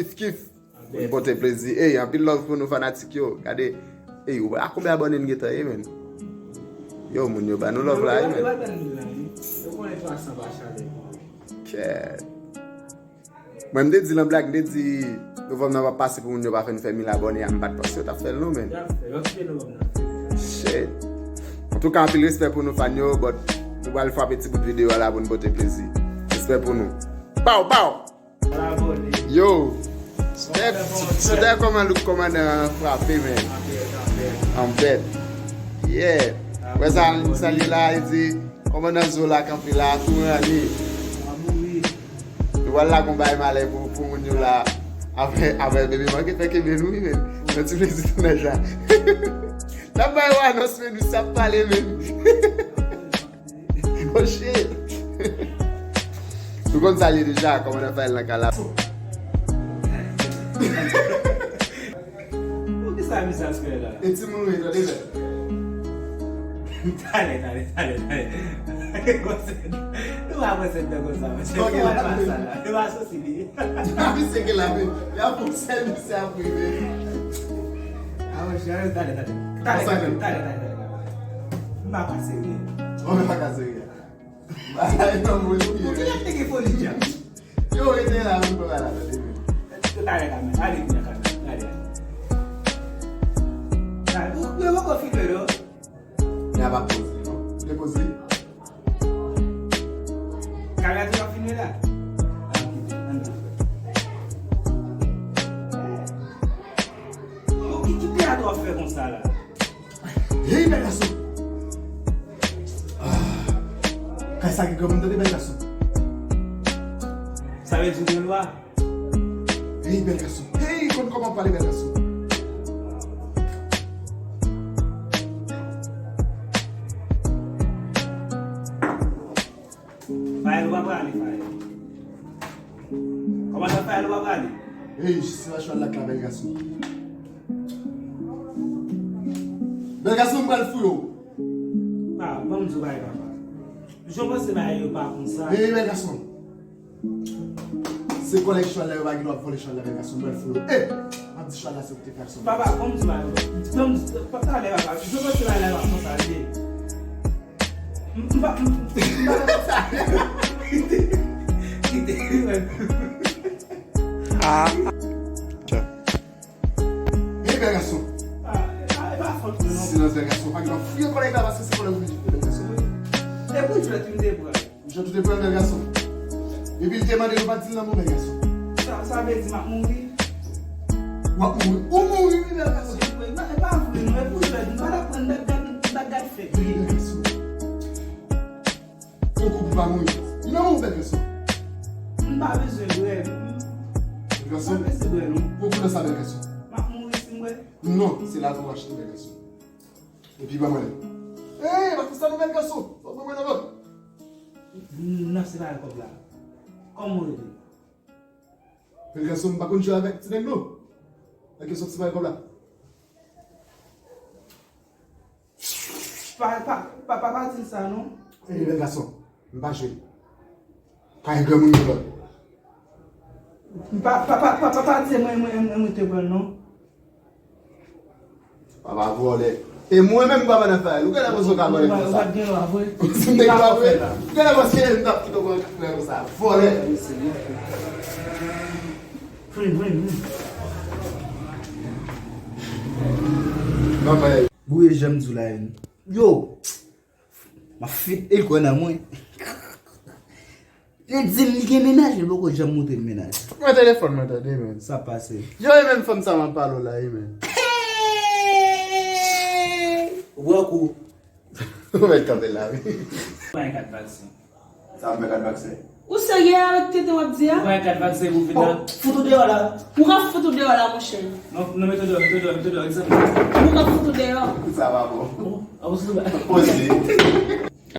kiff. Pour porter plaisir. Hey, un peu de love pour nos fanatiques yo. Regardez. Hey, à combien d'abonnés nous avons, man? Yo, mon yo, bah nous love là, man. Moi, je me dis la blague, je me dis, nous ne pas passer pour nous pas faire une famille abonnée à me battre parce que tu as fait le man. Shit. En tout cas, un peu de respect pour nos fans, nous allons faire un petit bout de vidéo là pour nous porter plaisir. Respect pour nous. Pow, pow! Yo! C'était comment le commandant frappé, man. En bête. Yeah. Ouais, ça lui là, il dit, commandant Zola, quand il a tout rani. Voilà qu'on va aller pour nous là. Après, bébé, moi qui fait que nous, même. Mais tu me dis tout déjà. Là, bah, non, c'est nous, ça parle même. Oh shit. Tout comme ça, il est déjà, comment on a fait la cala. Por que sabe essa escola? Et tu me dis, allez. Dale. Não vai você não gostar, mas não vai passar lá. Eu acho assim. Não sei que lá, já por ser do céu primeiro. Ah, mas já dale. Não vai passar. Vamos pra casa aí. Vai, não vou ir. Por que tem que folha já? Eu entrei lá, não vou lá. Dale, dale. Eu vou configurar. Já vai pousar, não? Depois aí. Kalian tu nak fini dah? O que tem a tua fé com sala? Ei, Bergaço! Quer saber que eu mando de Bergaço? Sabe de onde lá? Ei, Bergaço! Ei, quando como eu falei, Bergaço? Vai luar kali, vai. Como anda vai luar kali? Ei, você vai chorar lá, Bergaço. Bergaço não vai fui. Ah, vamos jogar aí, rapaz. Jogo você vai aí para começar. Ei, Bergaço. Você coleciona lá, eu vou ir voler chorar lá, Bergaço, não vai fui. Ei, a de chorar lá, se eu te faço. Papa, vamos jogar. Vamos, tá legal, rapaz. Jogo você vai lá para começar. Ah. Ei, Bergaço. Silêncio, Bergaço. Pas grave. Fui encore là, parce que c'est pour le vídeo, Bergaço. Depois tu me deu, Je te prends, Bergaço. Et puis il te demande de pas dire mon Bergaço. Ça veut dire que mourir. Ou mourir, Bergaço. Não é para não é possível. Não para quando da fé. Bergaço. Ton couple va mourir. Il n'a pas Bergaço. Não vai besoin de Bergaço. Pourquoi de ça, Bergaço? Non, c'est là qu'on achète Bergaço. Et puis, bah, moi. Hey, va ça, Bergaço. Va moi là-bas. Não se vai cobrar. Como ele? Bergaço, on va continuer avec Tinegno. La question, c'est pas comme là. Papa, c'est ça, non? Hey, Bergaço, on va jouer. Pas un grand monde là. Papa, c'est moi, non? Papa, voler. Et moi-même, pas mal faire. Vous allez voir ce qu'on va faire. Vous allez voir ce qu'on va faire. Vous allez voir ce qu'on va faire. Voler. Non, mais. Bouye j'aime Zoulaïn. Yo! Ma fille, elle connaît moi. Les dîmes, il y a ménage, il faut que j'aime monter le ménage. Mon téléphone m'a donné, man. Ça passe. Yo, même femme ça m'a parlé là, man. Wakou. On va être campé là, oui. Ouais, 4 vaccins. Ça va me faire vaccin. Où c'est qu'il y a avec tes wabdia? Ouais, 4 vaccins, vous venez. Photo de là. Pourquoi photo de là, mon cher? Non, mettez dehors, exemple. Pourquoi photo de là? Ça va bon. Ah, vous savez. Posez.